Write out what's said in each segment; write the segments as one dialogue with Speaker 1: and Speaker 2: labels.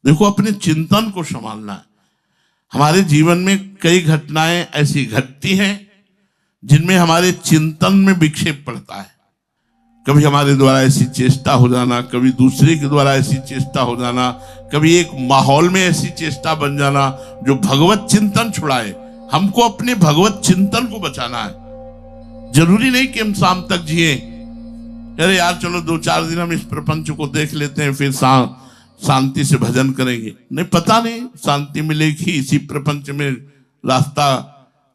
Speaker 1: देखो, अपने चिंतन को संभालना है। हमारे जीवन में कई घटनाएं ऐसी घटती हैं जिनमें हमारे चिंतन में विक्षेप पड़ता है। कभी हमारे द्वारा ऐसी चेष्टा हो जाना, कभी दूसरे के द्वारा ऐसी चेष्टा हो जाना, कभी एक माहौल में ऐसी चेष्टा बन जाना जो भगवत चिंतन छुड़ाए। हमको अपने भगवत चिंतन को बचाना है। जरूरी नहीं कि हम शाम तक जिए। अरे यार चलो 2-4 दिन हम इस प्रपंच को देख लेते हैं, फिर शांति से भजन करेंगे। नहीं, पता नहीं शांति मिलेगी इसी प्रपंच में, रास्ता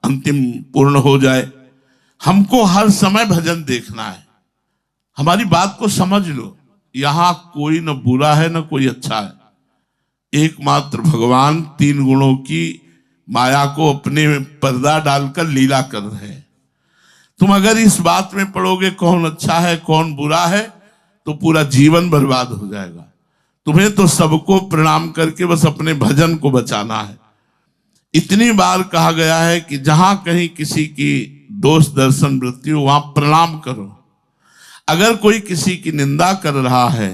Speaker 1: अंतिम पूर्ण हो जाए। हमको हर समय भजन देखना है। हमारी बात को समझ लो, यहां कोई न बुरा है न कोई अच्छा है। एकमात्र भगवान 3 गुणों की माया को अपने पर्दा डालकर लीला कर रहे हैं। तुम अगर इस बात में पड़ोगे कौन अच्छा है कौन बुरा है, तो पूरा जीवन बर्बाद हो जाएगा। तुम्हें तो सबको प्रणाम करके बस अपने भजन को बचाना है। इतनी बार कहा गया है कि जहां कहीं किसी की दोष दर्शन वृत्ति हो वहां प्रणाम करो। अगर कोई किसी की निंदा कर रहा है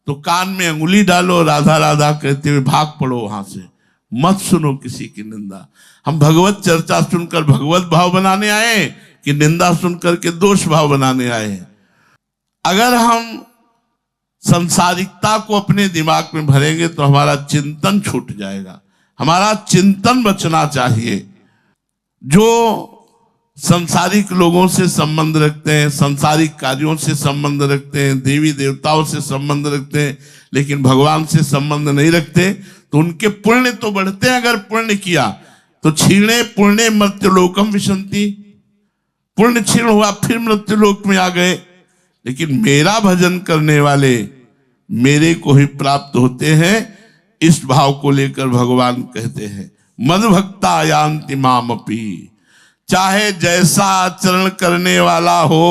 Speaker 1: तो कान में अंगुली डालो, राधा राधा कहते हुए भाग पड़ो वहां से। मत सुनो किसी की निंदा। हम भगवत चर्चा सुनकर भगवत भाव बनाने आए कि निंदा सुनकर के दोष भाव बनाने आए। अगर हम संसारिकता को अपने दिमाग में भरेंगे तो हमारा चिंतन छूट जाएगा। हमारा चिंतन बचना चाहिए। जो संसारिक लोगों से संबंध रखते हैं, संसारिक कार्यों से संबंध रखते हैं, देवी देवताओं से संबंध रखते हैं, लेकिन भगवान से संबंध नहीं रखते, तो उनके पुण्य तो बढ़ते हैं। अगर पुण्य किया तो क्षीणे पुण्य मर्त्यलोकम विशंति, पुण्य क्षीण हुआ फिर मृत्युलोक में आ गए। लेकिन मेरा भजन करने वाले मेरे को ही प्राप्त होते हैं। इस भाव को लेकर भगवान कहते हैं मद भक्ता यान्ति मामपि। चाहे जैसा आचरण करने वाला हो,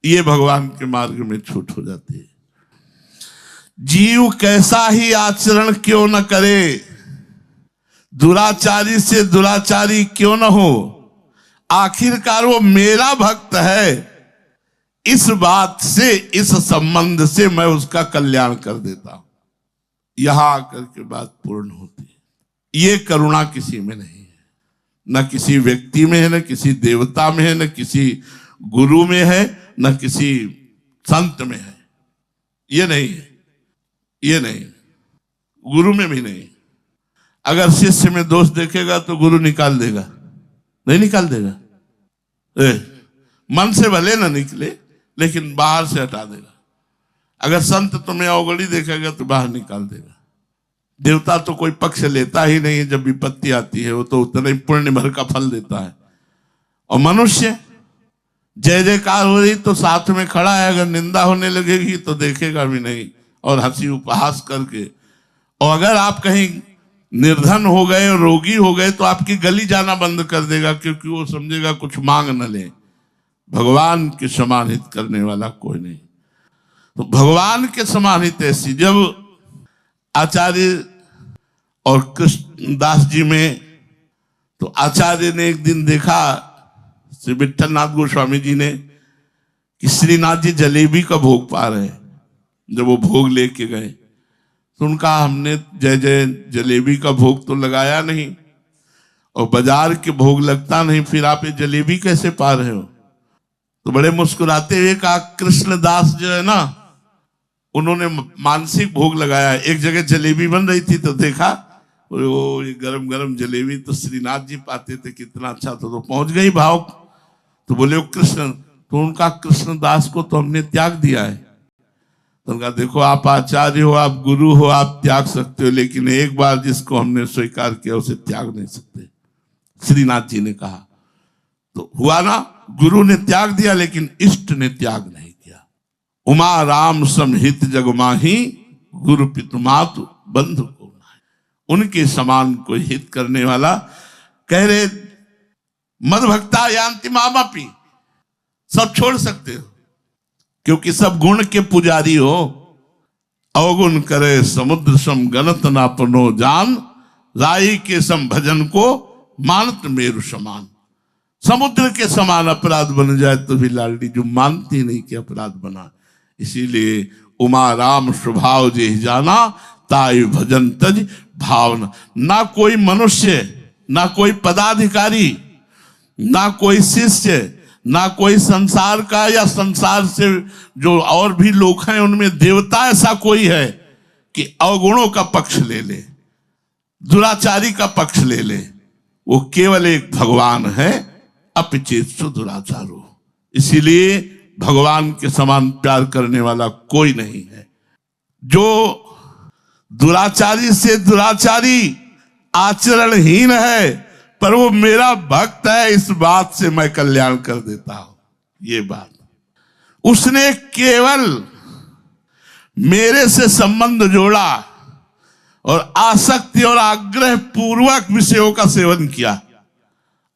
Speaker 1: ये भगवान के मार्ग में छूट हो जाती है। जीव कैसा ही आचरण क्यों न करे, दुराचारी से दुराचारी क्यों न हो, आखिरकार वो मेरा भक्त है। इस बात से, इस संबंध से मैं उसका कल्याण कर देता हूं। यहां आकर के बात पूर्ण होती है। ये करुणा किसी में नहीं है, न किसी व्यक्ति में है, न किसी देवता में है, न किसी गुरु में है, न किसी संत में है। ये नहीं है, ये नहीं, गुरु में भी नहीं। अगर शिष्य में दोष देखेगा तो गुरु निकाल देगा, नहीं निकाल देगा। मन से भले ना निकले लेकिन बाहर से हटा देगा। अगर संत तुम्हें अवगड़ी देखेगा तो बाहर निकाल देगा। देवता तो कोई पक्ष लेता ही नहीं, जब विपत्ति आती है वो तो उतना ही पुण्य भर का फल देता है। और मनुष्य जय जयकार हो रही तो साथ में खड़ा है, अगर निंदा होने लगेगी तो देखेगा भी नहीं और हंसी उपहास करके। और अगर आप कहीं निर्धन हो गए और रोगी हो गए तो आपकी गली जाना बंद कर देगा, क्योंकि वो समझेगा कुछ मांग न ले। भगवान के समान हित करने वाला कोई नहीं। तो भगवान के समान हित ऐसी, जब आचार्य और कृष्णदास जी में, तो आचार्य ने एक दिन देखा श्री विठल नाथ गोस्वामी जी ने कि श्रीनाथ जी जलेबी का भोग पा रहे हैं। जब वो भोग लेके गए तो उनका, हमने जय जय जलेबी का भोग तो लगाया नहीं और बाजार के भोग लगता नहीं, फिर आप ये जलेबी कैसे पा रहे हो? तो बड़े मुस्कुराते हुए कहा, कृष्णदास जो है ना, उन्होंने मानसिक भोग लगाया। एक जगह जलेबी बन रही थी तो देखा, वो ये गरम गरम जलेबी तो श्रीनाथ जी पाते थे, कितना अच्छा था, तो पहुंच गई भाव। तो बोले वो कृष्ण, तो उनका कृष्णदास को तो हमने त्याग दिया है। तो उनका, देखो आप आचार्य हो, आप गुरु हो, आप त्याग सकते हो, लेकिन एक बार जिसको हमने स्वीकार किया उसे त्याग नहीं सकते। श्रीनाथ जी ने कहा, तो हुआ ना, गुरु ने त्याग दिया लेकिन इष्ट ने त्याग नहीं किया। उमा राम समहित जगमाही, गुरु पितु मातु बंधु को नाहि। उनके समान कोई हित करने वाला, कह रहे मद भक्ता यान्ति मामपि, सब छोड़ सकते हो क्योंकि सब गुण के पुजारी हो। अवगुण करे समुद्र सम गणत नापनो जान, राई के सम भजन को मानत मेरु समान। समुद्र के समान अपराध बन जाए तो भी लालडी जो मानती नहीं कि अपराध बना। इसीलिए उमा राम स्वभाव जे जाना, ताई भजन तज भावना। ना कोई मनुष्य, ना कोई पदाधिकारी, ना कोई शिष्य, ना कोई संसार का या संसार से जो और भी लोग हैं उनमें देवता ऐसा कोई है कि अवगुणों का पक्ष ले ले, दुराचारी का पक्ष ले ले। वो केवल एक भगवान है, अपिचेतसु दुराचारो। इसीलिए भगवान के समान प्यार करने वाला कोई नहीं है। जो दुराचारी से दुराचारी, आचरणहीन है, पर वो मेरा भक्त है, इस बात से मैं कल्याण कर देता हूं। ये बात उसने केवल मेरे से संबंध जोड़ा और आसक्ति और आग्रह पूर्वक विषयों का सेवन किया,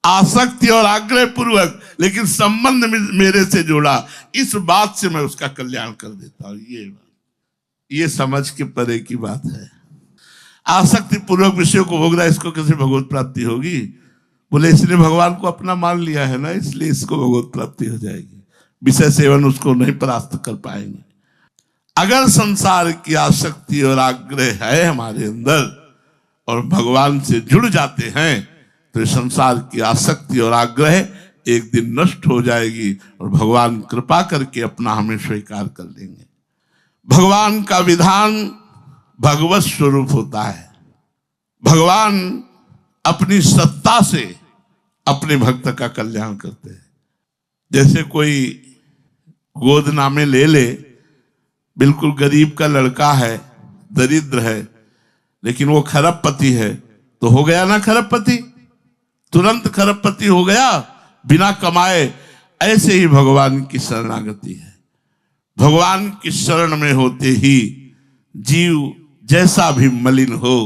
Speaker 1: आसक्ति और आग्रह पूर्वक, लेकिन संबंध मेरे से जोड़ा, इस बात से मैं उसका कल्याण कर देता हूं। ये समझ के परे की बात है। आसक्ति पूर्वक विषयों को भोग रहा है, इसको कैसे भगवत प्राप्ति होगी? बोले इसने भगवान को अपना मान लिया है ना, इसलिए इसको भगवत प्राप्ति हो जाएगी। विषय सेवन उसको नहीं परास्त कर पाएंगे। अगर संसार की आसक्ति और आग्रह है हमारे अंदर और भगवान से जुड़ जाते हैं, तो संसार की आसक्ति और आग्रह एक दिन नष्ट हो जाएगी और भगवान कृपा करके अपना हमें स्वीकार कर लेंगे। भगवान का विधान भगवत स्वरूप होता है। भगवान अपनी सत्ता से अपने भक्त का कल्याण करते हैं। जैसे कोई गोदनामे ले ले, बिल्कुल गरीब का लड़का है, दरिद्र है, लेकिन वो खरबपति है, तो हो गया ना खरबपति, तुरंत खरबपति हो गया बिना कमाए। ऐसे ही भगवान की शरणागति है। भगवान की शरण में होते ही जीव जैसा भी मलिन हो,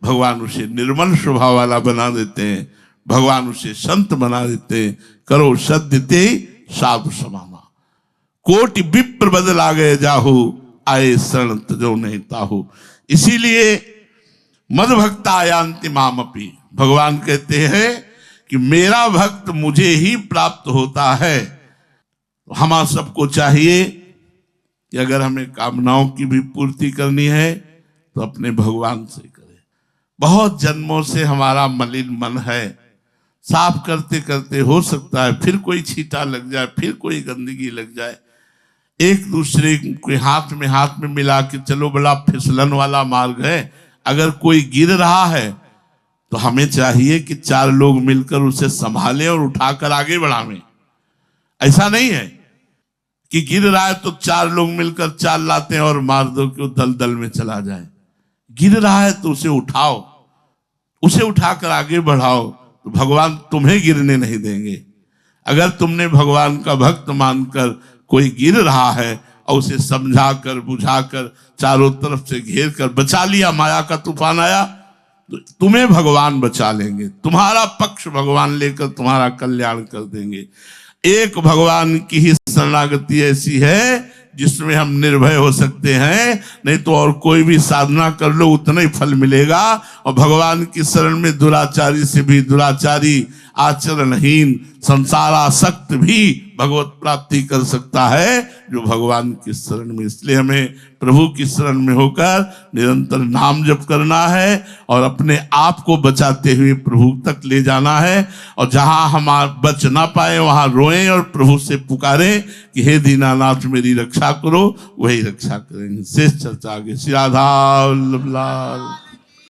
Speaker 1: भगवान उसे निर्मल स्वभाव वाला बना देते हैं। भगवान उसे संत बना देते हैं। करो सद्यते साधु समाना, कोटि विप्र बदला गए जाहु, आए शरण तजो नहीं ताहु। इसीलिए मद भक्ता यान्ति मामपि, भगवान कहते हैं कि मेरा भक्त मुझे ही प्राप्त होता है। हम सबको चाहिए कि अगर हमें कामनाओं की भी पूर्ति करनी है तो अपने भगवान से करें। बहुत जन्मों से हमारा मलिन मन है, साफ करते करते हो सकता है फिर कोई छींटा लग जाए, फिर कोई गंदगी लग जाए। एक दूसरे के हाथ में मिला के चलो, बड़ा फिसलन वाला मार्ग है। अगर कोई गिर रहा है तो हमें चाहिए कि 4 लोग मिलकर उसे संभालें और उठाकर आगे बढ़ावें। ऐसा नहीं है कि गिर रहा है तो 4 लोग मिलकर चाल लाते हैं और मार दो कि वो दलदल में चला जाए। गिर रहा है तो उसे उठाओ, उसे उठाकर आगे बढ़ाओ, तो भगवान तुम्हें गिरने नहीं देंगे। अगर तुमने भगवान का भक्त मानकर कोई गिर रहा है और उसे समझाकर बुझाकर चारों तरफ से घेर कर बचा लिया, माया का तूफान आया तो तुम्हें भगवान बचा लेंगे। तुम्हारा पक्ष भगवान लेकर तुम्हारा कल्याण कर देंगे। एक भगवान की ही शरणागति ऐसी है जिसमें हम निर्भय हो सकते हैं, नहीं तो और कोई भी साधना कर लो उतना ही फल मिलेगा। और भगवान की शरण में दुराचारी से भी दुराचारी, आचरणहीन, संसारासक्त भी भगवत प्राप्ति कर सकता है जो भगवान की शरण में। इसलिए हमें प्रभु की शरण में होकर निरंतर नाम जप करना है और अपने आप को बचाते हुए प्रभु तक ले जाना है। और जहां हम बच ना पाए वहां रोएं और प्रभु से पुकारें कि हे दीनानाथ मेरी रक्षा करो, वही रक्षा करेंगे। शेष चर्चा आगे। श्री राधा वल्लभ लाल।